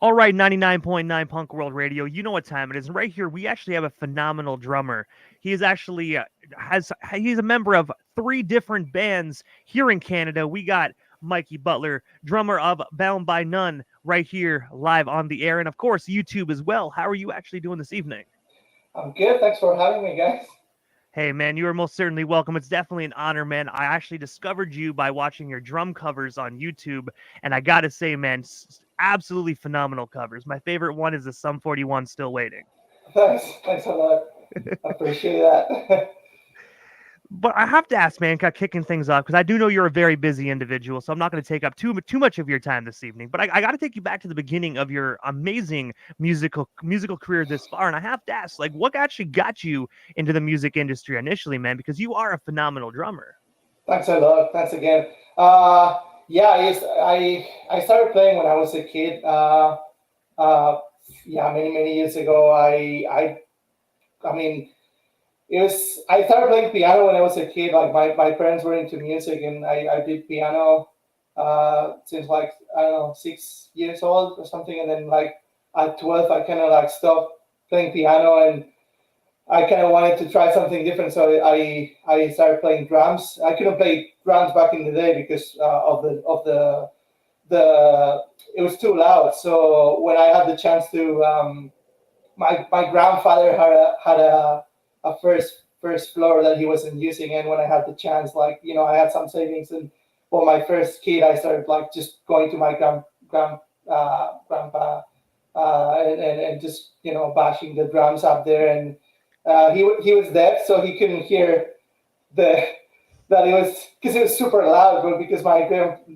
All right, 99.9 Punk World Radio. You know what time it is. And right here, we actually have a phenomenal drummer. He is actually he's a member of three different bands here in Canada. We got Mikey Butler, drummer of Bound by None, right here live on the air, and of course YouTube as well. How are you actually doing this evening? I'm good. Thanks for having me, guys. Hey man, you are most certainly welcome. It's definitely an honor, man. I actually discovered you by watching your drum covers on YouTube, and I gotta say, man, absolutely phenomenal covers. My favorite one is the Sum 41 Still Waiting. Thanks a lot. I appreciate that. But I have to ask, man, kind of kicking things off because I do know you're a very busy individual, so I'm not going to take up too much of your time this evening. But I got to take you back to the beginning of your amazing musical career this far, and I have to ask, like, what actually got you into the music industry initially, man? Because you are a phenomenal drummer. Thanks a lot. Thanks again. Uh, yeah, I started playing when I was a kid. Uh, yeah, many years ago. I mean, it was. I started playing piano when I was a kid. Like my parents were into music, and I did piano since like I don't know 6 years old or something. And then like at 12, I kind of like stopped playing piano and I kind of wanted to try something different, so I started playing drums. I couldn't play drums back in the day because of the it was too loud. So when I had the chance to, my grandfather had a first floor that he wasn't using, and when I had the chance, like I had some savings, and for my first kid, I started like just going to my grandpa and just bashing the drums up there and he was deaf, so he couldn't hear the that it was because it was super loud. But because my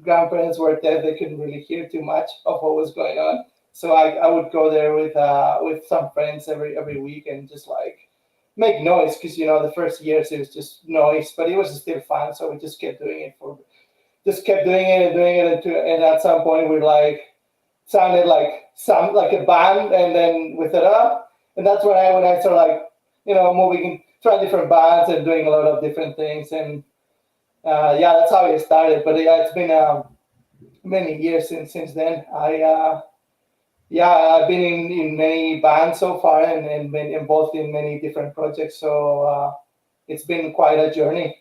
grandparents were deaf, they couldn't really hear too much of what was going on. So I would go there with some friends every week and just like make noise because the first years it was just noise, but it was still fun. So we just kept doing it and doing it, and at some point we like sounded like a band, and then with it up, and that's when I started like moving, trying different bands and doing a lot of different things, and yeah, that's how it started. But yeah, it's been many years since then. Yeah, I've been in many bands so far and been involved in many different projects. So it's been quite a journey.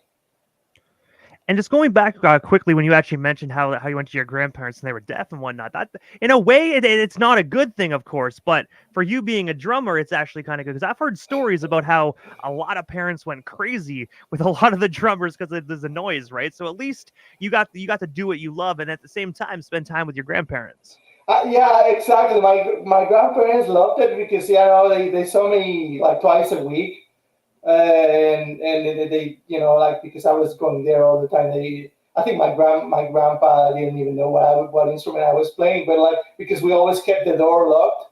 And just going back quickly, when you actually mentioned how you went to your grandparents and they were deaf and whatnot, that in a way it's not a good thing, of course. But for you being a drummer, it's actually kind of good because I've heard stories about how a lot of parents went crazy with a lot of the drummers because there's a noise, right? So at least you got to do what you love and at the same time spend time with your grandparents. Yeah, exactly. My grandparents loved it because they saw me like twice a week, and they like because I was going there all the time. I think my grandpa didn't even know what instrument I was playing, but like because we always kept the door locked,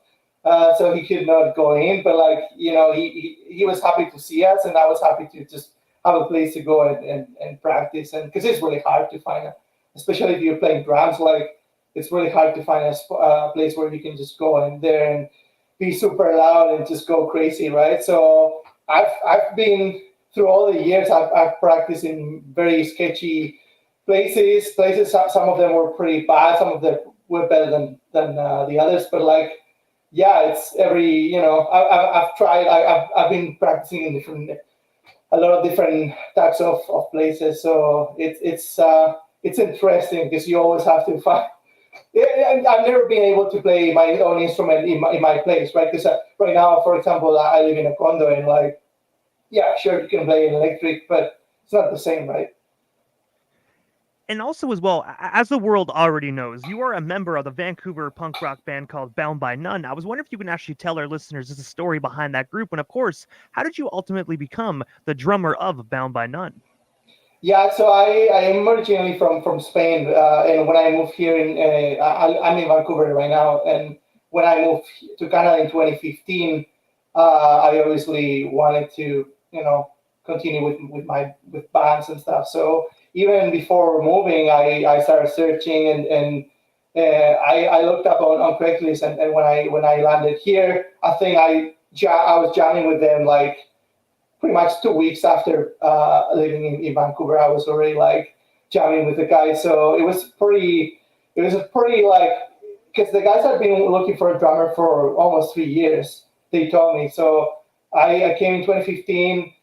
so he could not go in. But like he was happy to see us, and I was happy to just have a place to go and practice. And because it's really hard to find, especially if you're playing drums, like it's really hard to find a place where you can just go in there and be super loud and just go crazy, right? So I've been through all the years. I've practiced in very sketchy places. Some of them were pretty bad. Some of them were better than the others. But like, yeah, it's every I've tried. I've been practicing in a lot of different types of places. So it's interesting because you always have to find. Yeah, I've never been able to play my own instrument in my place, right? Because right now, for example, I live in a condo, and like, yeah, sure, you can play an electric, but it's not the same, right? And also, as well, as the world already knows, you are a member of the Vancouver punk rock band called Bound by None. I was wondering if you can actually tell our listeners the story behind that group, and of course, how did you ultimately become the drummer of Bound by None? Yeah, so I am originally from Spain, and when I moved here I'm in Vancouver right now, and when I moved to Canada in 2015, I obviously wanted to continue with bands and stuff. So even before moving, I started searching and I looked up on Craigslist, and when I landed here, I think I was jamming with them like pretty much 2 weeks after living in Vancouver. I was already like jamming with the guys. So it was a pretty like because the guys have been looking for a drummer for almost 3 years. They told me so. I came in 2015.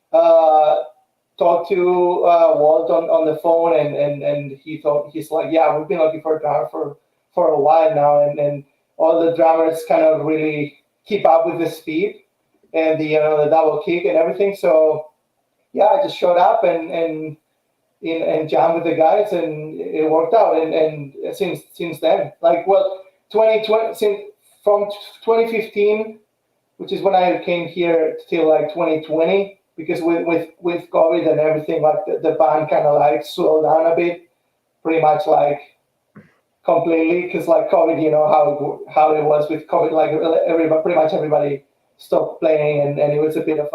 Talked to Walt on the phone, and he's like, yeah, we've been looking for a drummer for a while now, and all the drummers kind of really keep up with the speed and the double kick and everything. So yeah, I just showed up and jammed with the guys, and it worked out. And since then, like, well, 2020 since from 2015, which is when I came here, till like 2020, because with COVID and everything, like the band kind of like slowed down a bit, pretty much like completely, because like COVID, you know how it was with COVID, like everybody, pretty much everybody stopped playing, and it was a bit of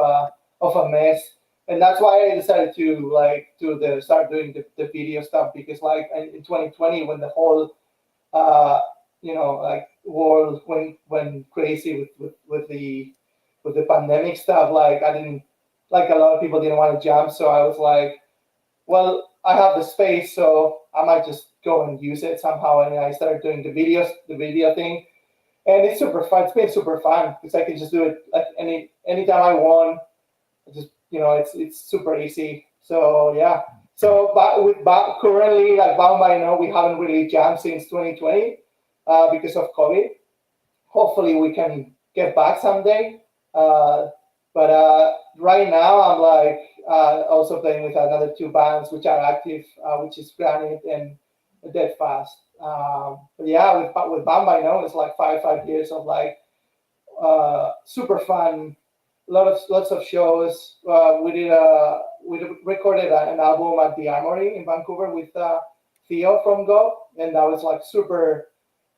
a mess. And that's why I decided to like start doing the video stuff, because like in 2020, when the whole uh, like world went crazy with the pandemic stuff. Like I didn't like a lot of people didn't want to jump, so I was like, well, I have the space, so I might just go and use it somehow. And I started doing the video thing, and it's super fun. It's been super fun because I can just do it like anytime I want. I just it's super easy. So yeah. So but currently, like Bound by Now, we haven't really jammed since 2020 because of COVID. Hopefully we can get back someday. Uh, but right now I'm like also playing with another two bands which are active, which is Granite and Dead Fast. But yeah, with Bound by Now, it's like five years of like super fun, lots of shows. We recorded an album at the Armory in Vancouver with Theo from Go, and that was like super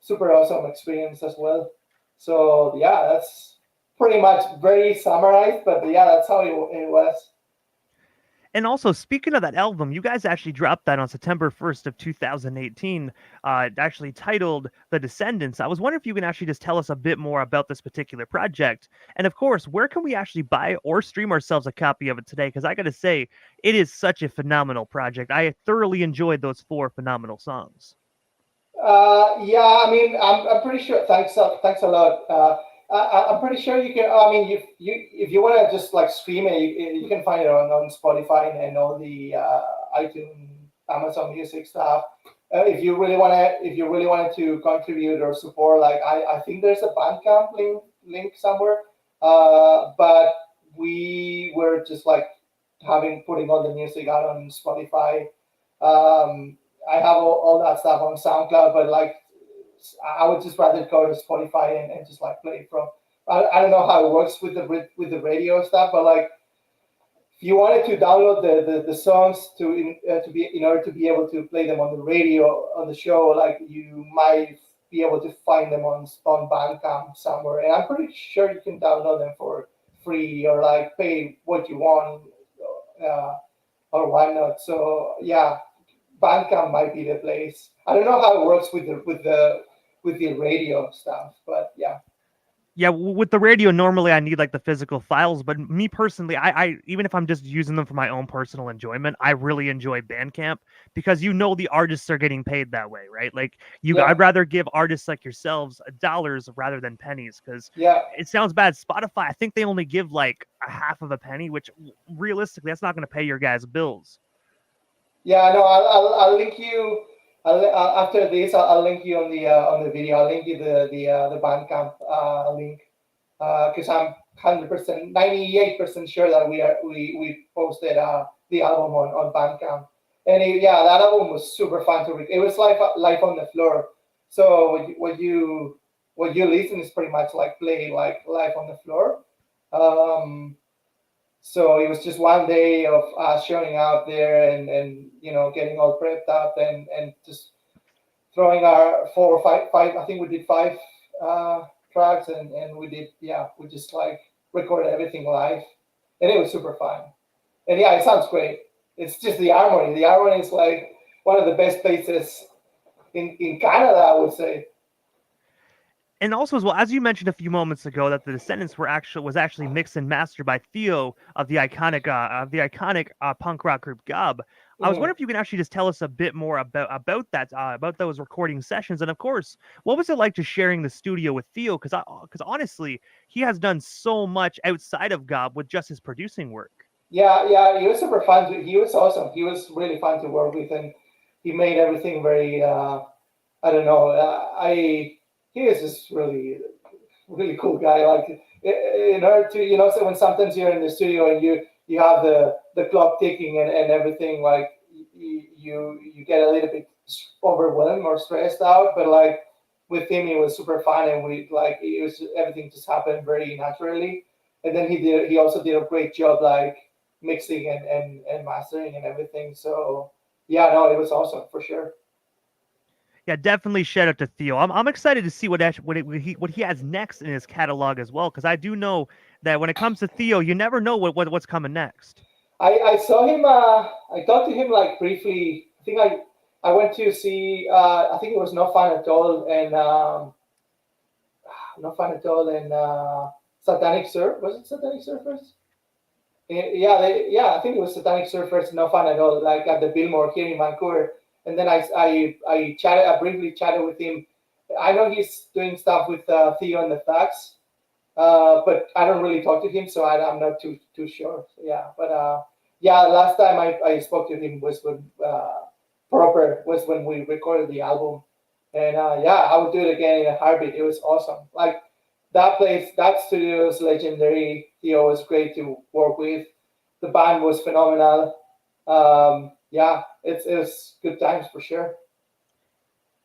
awesome experience as well. So yeah, that's pretty much very summarized, but yeah, that's how it was. And also, speaking of that album, you guys actually dropped that on September 1st of 2018, actually titled The Descendants. I was wondering if you can actually just tell us a bit more about this particular project. And of course, where can we actually buy or stream ourselves a copy of it today? Because I got to say, it is such a phenomenal project. I thoroughly enjoyed those four phenomenal songs. Yeah, I mean, I'm pretty sure. Thanks a lot. I'm pretty sure you can. I mean, if you want to just like stream it, you can find it on Spotify and all the iTunes, Amazon Music stuff. If you really wanted to contribute or support, like I think there's a Bandcamp link somewhere. But we were just like putting all the music out on Spotify. I have all that stuff on SoundCloud, but like I would just rather go to Spotify and just like play it from. I don't know how it works with the radio stuff, but like if you wanted to download the songs to be in order to be able to play them on the radio on the show, like you might be able to find them on Bandcamp somewhere, and I'm pretty sure you can download them for free or like pay what you want, uh, or why not. So yeah, Bandcamp might be the place. I don't know how it works with the radio stuff, but yeah. Yeah, with the radio, normally I need like the physical files, but me personally, I even if I'm just using them for my own personal enjoyment, I really enjoy Bandcamp because the artists are getting paid that way, right? Like Yeah, I'd rather give artists like yourselves dollars rather than pennies because yeah, it sounds bad. Spotify, I think they only give like a half of a penny, which realistically, that's not going to pay your guys' bills. yeah. No, I'll link you. After this, I'll link you on the video. I'll link you the Bandcamp link, because I'm 100%, 98% sure that we posted the album on Bandcamp. And yeah, that album was super fun to read. It was like live on the floor. So what you listen is pretty much like play like live on the floor. Um, so it was just one day of us showing out there and getting all prepped up and just throwing our four or five. I think we did five tracks, and we just like recorded everything live, and it was super fun. And yeah, it sounds great. It's just the Armory. The Armory is like one of the best places in Canada, I would say. And also, as well, as you mentioned a few moments ago, that the Descendants was actually mixed and mastered by Theo of the iconic punk rock group Gob. I was Mhm. wondering if you can actually just tell us a bit more about that about those recording sessions, and of course, what was it like just sharing the studio with Theo? Because honestly, he has done so much outside of Gob with just his producing work. Yeah, yeah, he was super fun. He was awesome. He was really fun to work with, and he made everything very. I don't know. He is just really cool guy. Like in order to so when sometimes you're in the studio and you have the clock ticking and everything, like you get a little bit overwhelmed or stressed out. But like with him, it was super fun, and we like it was everything just happened very naturally. And then he also did a great job like mixing and mastering and everything. So yeah, no, it was awesome for sure. Yeah, definitely shout out to Theo. I'm excited to see what he has next in his catalog as well, because I do know that when it comes to Theo, you never know what's coming next. I saw him. I talked to him like briefly. I think I went to see. I think it was No Fun at All and No Fun at All and Satanic Surf. Was it Satanic Surfers? Yeah, yeah. I think it was Satanic Surfers. No Fun at All. Like at the Billmore here in Vancouver. And then I chatted. I briefly chatted with him. I know he's doing stuff with Theo and the Facts. But I don't really talk to him, so I'm not too sure. So, yeah, but yeah, last time I spoke to him was when proper was when we recorded the album, and yeah, I would do it again in a heartbeat. It was awesome. Like that place, that studio is legendary. Theo was great to work with. The band was phenomenal. Yeah, it was good times for sure.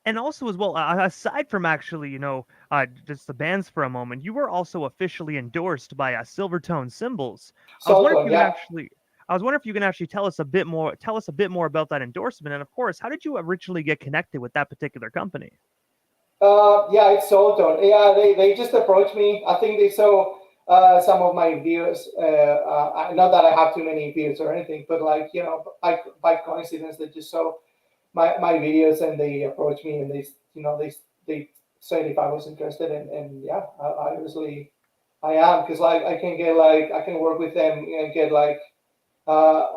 And also as well, aside from actually, just the bands for a moment, you were also officially endorsed by Silvertone Cymbals. I was wondering if Sultan, you can yeah. actually, I was wondering if you can actually tell us a bit more about that endorsement, and of course, how did you originally get connected with that particular company? Yeah, it's Soultone. Yeah, they just approached me. I think they saw some of my videos. Not that I have too many videos or anything, but like by coincidence, they just saw my videos and they approached me and they said if I was interested and yeah, I obviously I am because like I can work with them and get like uh,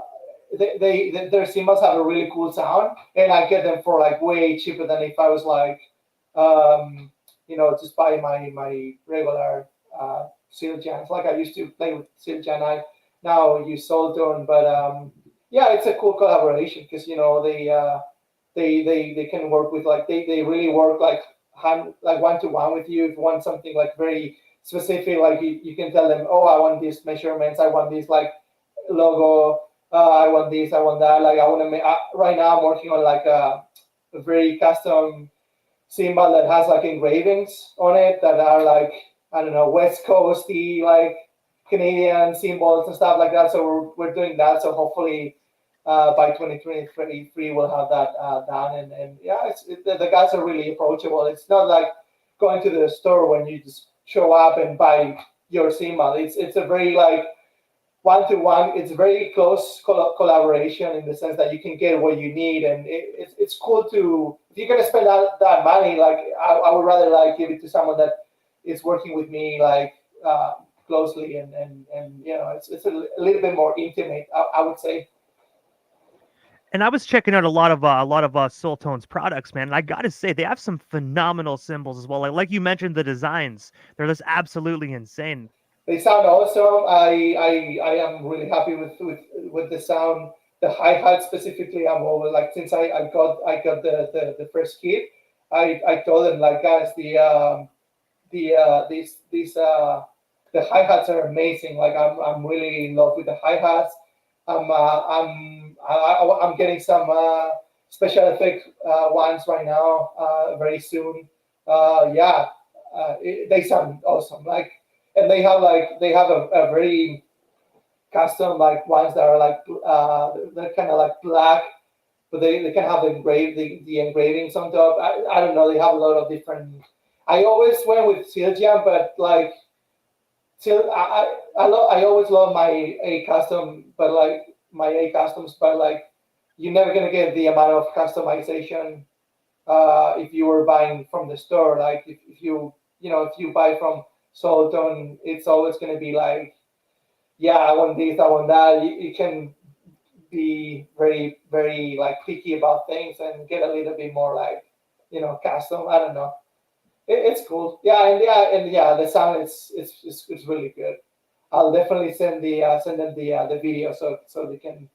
their cymbals have a really cool sound, and I get them for like way cheaper than if I was like, just buy my regular seal jams. Like I used to play with seal jam. I now use Soultone, but yeah, it's a cool collaboration because they can work with like they really work like like one to one with you. If you want something like very specific, like you can tell them, oh, I want these measurements, I want this like logo. I want this, I want that. Like I want to make. Right now, I'm working on like a very custom symbol that has like engravings on it that are like I don't know West Coasty like Canadian symbols and stuff like that. So we're doing that. So hopefully by 2023 we'll have that done. And yeah, the guys are really approachable. It's not like going to the store when you just show up and buy your symbol. It's a very like one to one. It's very close collaboration in the sense that you can get what you need, and it's cool to if you're gonna spend that money. Like I would rather like give it to someone that is working with me like closely, and it's a little bit more intimate. I would say. And I was checking out a lot of Soultone's products, man. And I gotta say, they have some phenomenal symbols as well. Like you mentioned, the designs, they're just absolutely insane. They sound awesome. I am really happy with the sound. The hi hat specifically, I'm always like since I got the first kit, I told them like guys these the hi hats are amazing. Like I'm really in love with the hi hats. I'm getting some special effect ones right now very soon. Yeah, they sound awesome. Like and they have a very custom like ones that are like they're kind of like black, but they can have the engravings on top. I don't know. They have a lot of different. I always went with Seal Jam, but like Seal, I always love my A custom, but like my A customs, but like you're never gonna get the amount of customization if you were buying from the store. Like if if you buy from Soultone, it's always gonna be like, yeah, I want this, I want that. You can be very, very like picky about things and get a little bit more like, custom. I don't know. It's cool. Yeah, the sound is really good. I'll definitely send them the video so they can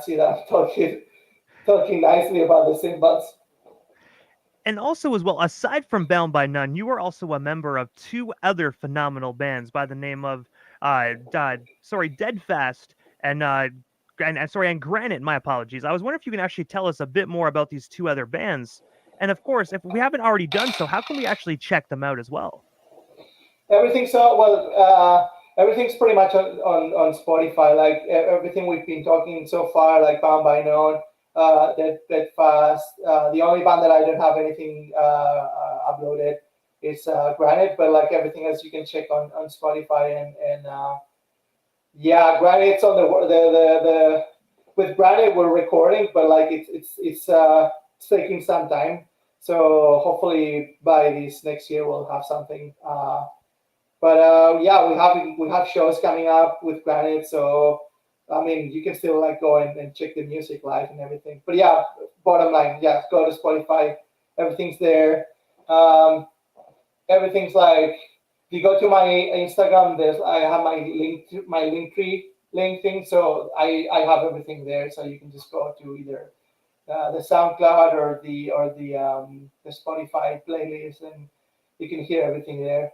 see that I'm talking nicely about the cymbals. And also, as well, aside from Bound by None, you are also a member of two other phenomenal bands by the name of, Deadfast and and Granite. My apologies. I was wondering if you can actually tell us a bit more about these two other bands, and of course, if we haven't already done so, how can we actually check them out as well? Everything's pretty much on Spotify. Like everything we've been talking so far, like Bound by None, that fast. The only band that I don't have anything uploaded is Granite, but like everything else you can check on Spotify and yeah, Granite's on the with Granite we're recording, but like it's taking some time. So hopefully by this next year we'll have something. But yeah, we have shows coming up with Granite, so I mean you can still like go and check the music live and everything. But yeah, bottom line, yeah, go to Spotify, everything's there. Um, Everything's like if you go to my Instagram, there's I have my link tree link thing, so I have everything there, so you can just go to either the SoundCloud or the Spotify playlist, and you can hear everything there.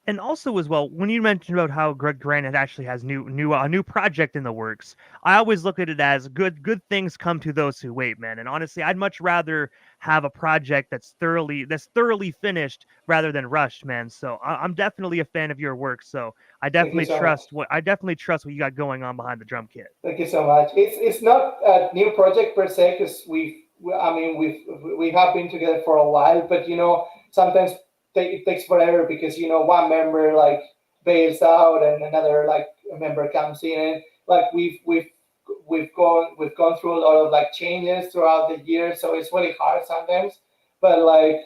And also, as well, when you mentioned about how Greg Granite actually has a new project in the works, I always look at it as good things come to those who wait, man. And honestly, I'd much rather have a project that's thoroughly finished rather than rushed, man. So I'm definitely a fan of your work. So Thank you so much. I definitely trust what you got going on behind the drum kit. Thank you so much. It's not a new project per se because I mean we have been together for a while, but sometimes it takes forever because one member like bails out and another like member comes in, and like we've gone through a lot of like changes throughout the year, so it's really hard sometimes. But like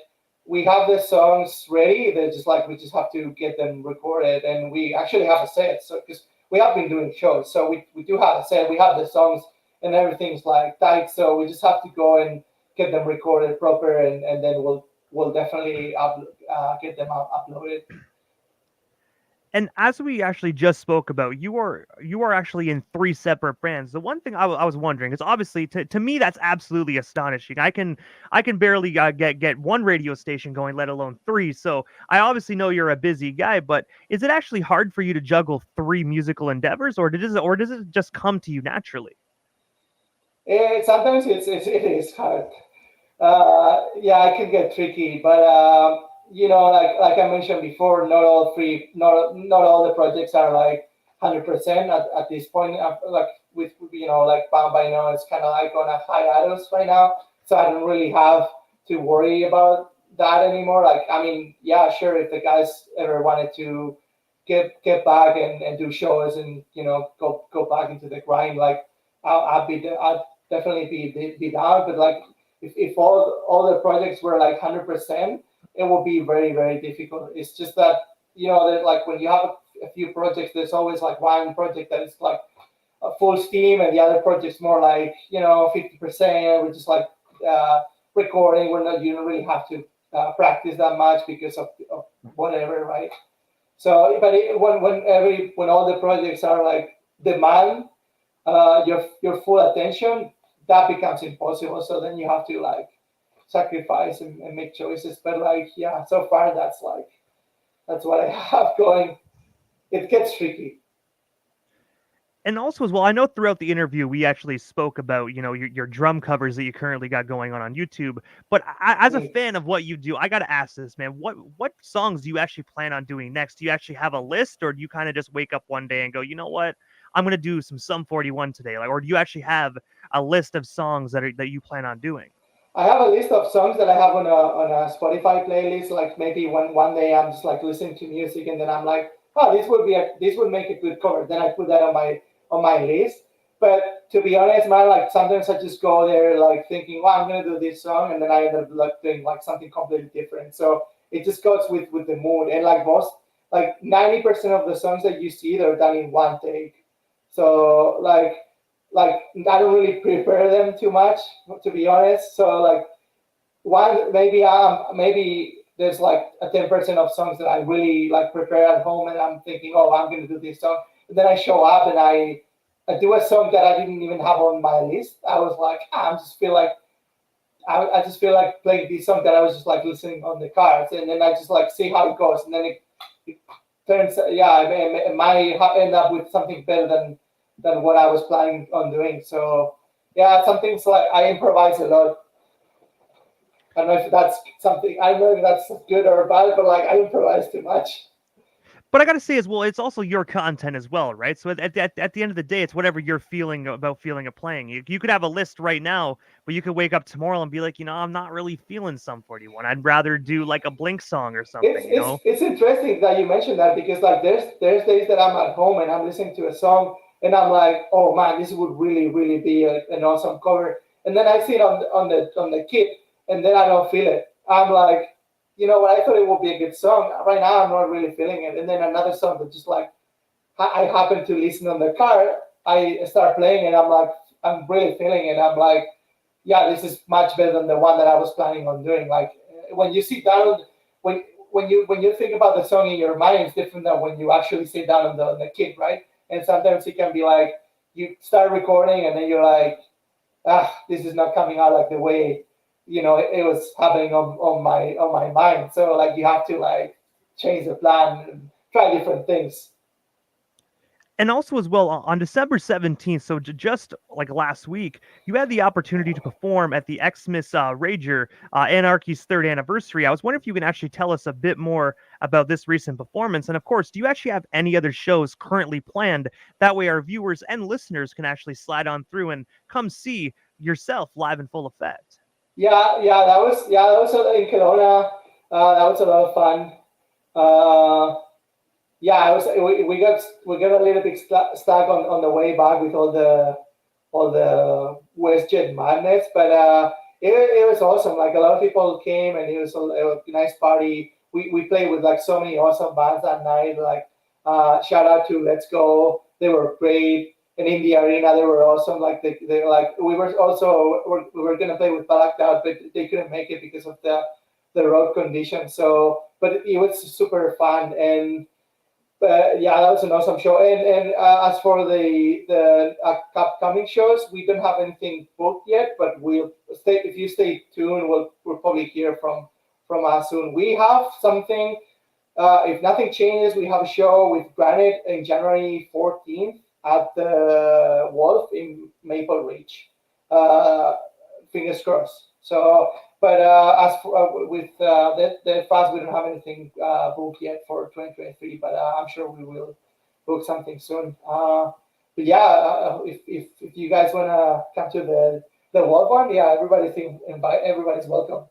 we have the songs ready, they just like we just have to get them recorded, and we actually have a set. So because we have been doing shows, so we do have a set, we have the songs and everything's like tight, so we just have to go and get them recorded proper, and then we'll definitely get them uploaded. And as we actually just spoke about, you are actually in three separate brands. The one thing I was wondering is obviously to me that's absolutely astonishing. I can barely get one radio station going, let alone three. So I obviously know you're a busy guy, but is it actually hard for you to juggle three musical endeavors, or does it just come to you naturally? Sometimes it is hard. Yeah, it can get tricky, but like I mentioned before, not all the projects are like 100% at this point. Like with like Bound by Now, it's kind of like on a hiatus right now, so I don't really have to worry about that anymore. Like I mean, yeah, sure, if the guys ever wanted to get back and do shows and go back into the grind, like I'd definitely be down, but like if all the projects were like 100%, it would be very very difficult. It's just that that like when you have a few projects, there's always like one project that is like a full steam, and the other project's more like 50%. We're just like uh, recording. We're not you don't really have to practice that much because of whatever, right? So, but when all the projects are like demand your full attention, that becomes impossible. So then you have to like sacrifice and make choices. But like yeah, so far that's what I have going. It gets tricky. And also, as well, I know throughout the interview we actually spoke about your drum covers that you currently got going on YouTube. But as a Mm. fan of what you do, I got to ask this, man. What songs do you actually plan on doing next? Do you actually have a list, or do you kind of just wake up one day and go, you know what, I'm gonna do some Sum 41 today, like, or do you actually have a list of songs that you plan on doing? I have a list of songs that I have on a Spotify playlist. Like maybe one day I'm just like listening to music, and then I'm like, oh, this would make a good cover. Then I put that on my list. But to be honest, man, like sometimes I just go there like thinking, well, I'm gonna do this song, and then I end up like doing like something completely different. So it just goes with the mood. And like 90% of the songs that you see, they're done in one take. So like I don't really prepare them too much, to be honest. So like one maybe there's like a 10% of songs that I really like prepare at home, and I'm thinking, oh, I'm gonna do this song. And then I show up and I do a song that I didn't even have on my list. I was like, I just feel like playing this song that I was just like listening on the cars, and then I just like see how it goes, and then it turns, yeah, it might end up with something better than what I was planning on doing. So yeah, some things like I improvise a lot. I don't know if that's something. I don't know if that's good or bad, but like I improvise too much. But I gotta say as well, it's also your content as well, right? So at the end of the day, it's whatever you're feeling about feeling of playing. You could have a list right now, but you could wake up tomorrow and be like, I'm not really feeling Sum 41. I'd rather do like a Blink song or It's something, you it's know? it's interesting that you mentioned that because like there's days that I'm at home and I'm listening to a song and I'm like, oh man, this would really be an awesome cover. And then I see it on the kit and then I don't feel it. I'm like, what, I thought it would be a good song. Right now I'm not really feeling it. And then another song that just like I happen to listen on the car, I start playing and I'm like, I'm really feeling it. I'm like, yeah, this is much better than the one that I was planning on doing. Like when you sit down, when when you think about the song in your mind, it's different than when you actually sit down on the kit, right? And sometimes it can be like you start recording and then you're like, this is not coming out like the way it was happening on my mind. So like you have to like change the plan and try different things. And also as well on December 17th, so just like last week, you had the opportunity to perform at the Xmas Rager Anarchy's third anniversary. I was wondering if you can actually tell us a bit more about this recent performance, and of course, do you actually have any other shows currently planned? That way, our viewers and listeners can actually slide on through and come see yourself live in full effect. Yeah, that was in Kelowna. That was a lot of fun. Uh, yeah, we got a little bit stuck on the way back with all the WestJet madness, but it was awesome. Like a lot of people came, and it was a nice party. We played with like so many awesome bands that night. Like shout out to Let's Go, they were great. And in the arena, they were awesome. Like they like we were gonna play with Blacked Out, but they couldn't make it because of the road conditions. So, but it was super fun. And yeah, that was an awesome show. And as for the upcoming shows, we don't have anything booked yet, but we'll stay. If you stay tuned, we'll probably hear from us soon. We have something. If nothing changes, we have a show with Granite in January 14th at the Wolf in Maple Ridge. Uh, Fingers crossed. So, but as for, with the fast, we don't have anything booked yet for 2023, but I'm sure we will book something soon. But yeah, if you guys wanna come to the Wolf one, yeah, everybody's welcome.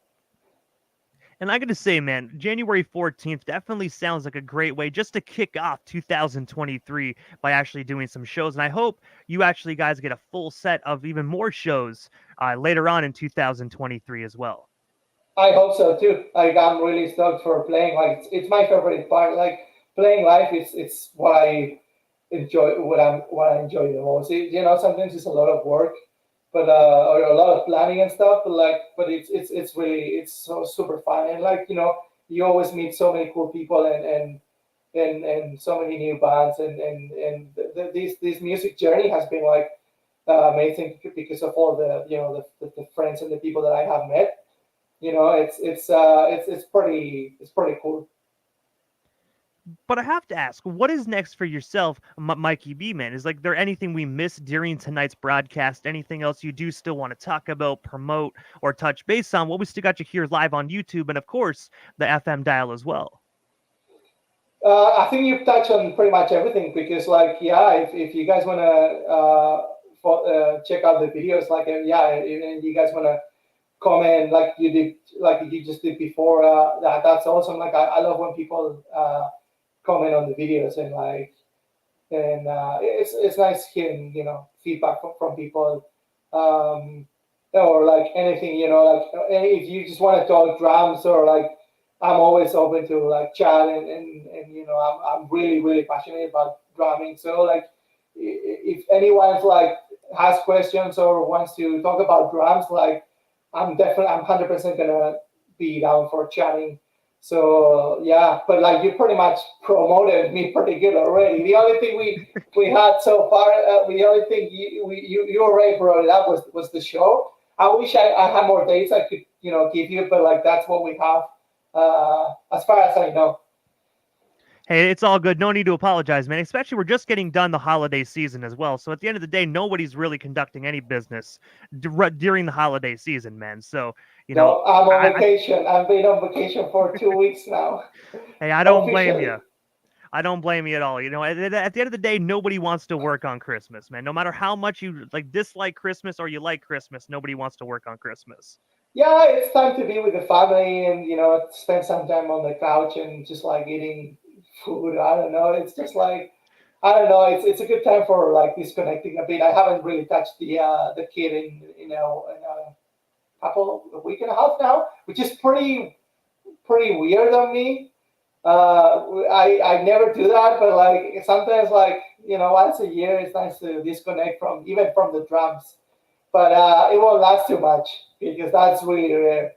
And I got to say, man, January 14th definitely sounds like a great way just to kick off 2023 by actually doing some shows. And I hope you actually guys get a full set of even more shows later on in 2023 as well. I hope so too. Like I'm really stoked for playing. Like it's my favorite part. Like playing live, it's what I enjoy. What I enjoy the most. Sometimes it's a lot of work, but or a lot of planning and stuff. But it's really it's so super fun. And like you always meet so many cool people and so many new bands. And this music journey has been like amazing because of all the friends and the people that I have met. It's pretty cool. But I have to ask, what is next for yourself, Mikey B, man? Is like there anything we missed during tonight's broadcast? Anything else you do still want to talk about, promote, or touch base on? Well, we still got you here live on YouTube and, of course, the FM dial as well. I think you've touched on pretty much everything because, like, yeah, if you guys want to check out the videos, like, yeah, and you guys want to comment like you just did before, that's awesome. Like, I love when people comment on the videos and it's nice hearing feedback from people, um, or like anything like if you just want to talk drums or like I'm always open to like chat and I'm really passionate about drumming, so like if anyone's like has questions or wants to talk about drums, like I'm 100% gonna be down for chatting. So yeah, but like you pretty much promoted me pretty good already. The only thing we had so far, the only thing you already brought it up was the show. I wish I had more dates I could give you, but like that's what we have as far as I know. Hey, it's all good. No need to apologize, man. Especially we're just getting done the holiday season as well. So at the end of the day, nobody's really conducting any business during the holiday season, man. So, No, I'm on I vacation. I've been on vacation for 2 weeks now, hey, I don't blame officially. you. I don't blame you at all. At the end of the day, nobody wants to work on Christmas, man. No matter how much you like dislike Christmas or you like Christmas, nobody wants to work on Christmas. Yeah, it's time to be with the family and spend some time on the couch and just like eating food. I don't know. It's just like I don't know. It's a good time for like disconnecting a bit. I haven't really touched the kid in a week and a half now, which is pretty weird on me. I never do that, but like sometimes like once a year it's nice to disconnect from the drums, but it won't last too much because that's really rare.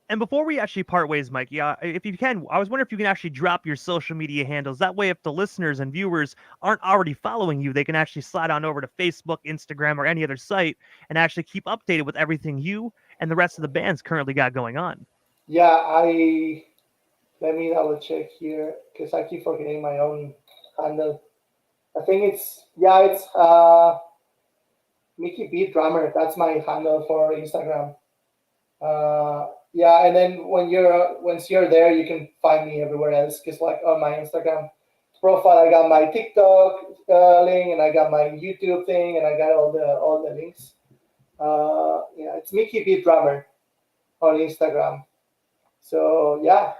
And before we actually part ways, Mike, yeah, if you can, I was wondering if you can actually drop your social media handles. That way, if the listeners and viewers aren't already following you, they can actually slide on over to Facebook, Instagram, or any other site and actually keep updated with everything you and the rest of the band's currently got going on. Yeah, I let me double check here because I keep forgetting my own handle. I think it's Miki Beat Drummer. That's my handle for Instagram. Yeah, and then once you're there, you can find me everywhere else. Cause like on my Instagram profile, I got my TikTok link, and I got my YouTube thing, and I got all the links. Yeah, it's Mickey B Drummer on Instagram. So yeah,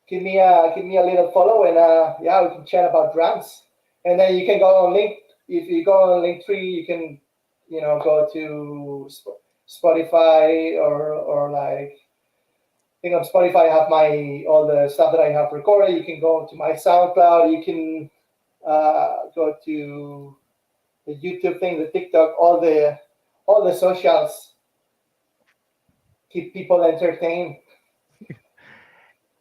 give me a little follow, and yeah, we can chat about drums. And then you can go on link. If you go on Linktree, you can go to Spotify or like I think on Spotify I have my all the stuff that I have recorded. You can go to my SoundCloud. You can go to the YouTube thing, the TikTok, all the socials. Keep people entertained.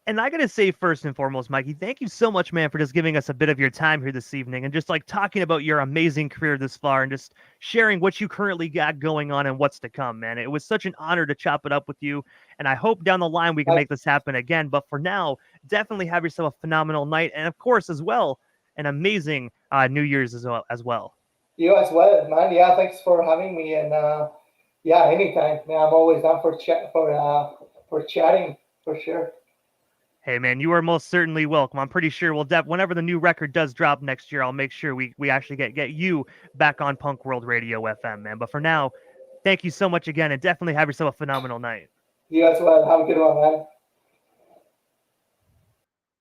And I gotta say, first and foremost, Mikey, thank you so much, man, for just giving us a bit of your time here this evening and just like talking about your amazing career this far and just sharing what you currently got going on and what's to come, man. It was such an honor to chop it up with you. And I hope down the line we can Like make this happen again. But for now, definitely have yourself a phenomenal night. And of course, as well, an amazing New Year's as well. you as well, man. Yeah, thanks for having me. And yeah, anytime. Man, I'm always down for chatting for sure. Hey man, you are most certainly welcome. I'm pretty sure whenever the new record does drop next year, I'll make sure we actually get you back on Punk World Radio FM, man. But for now, thank you so much again, and definitely have yourself a phenomenal night. You as well. Have a good one, man.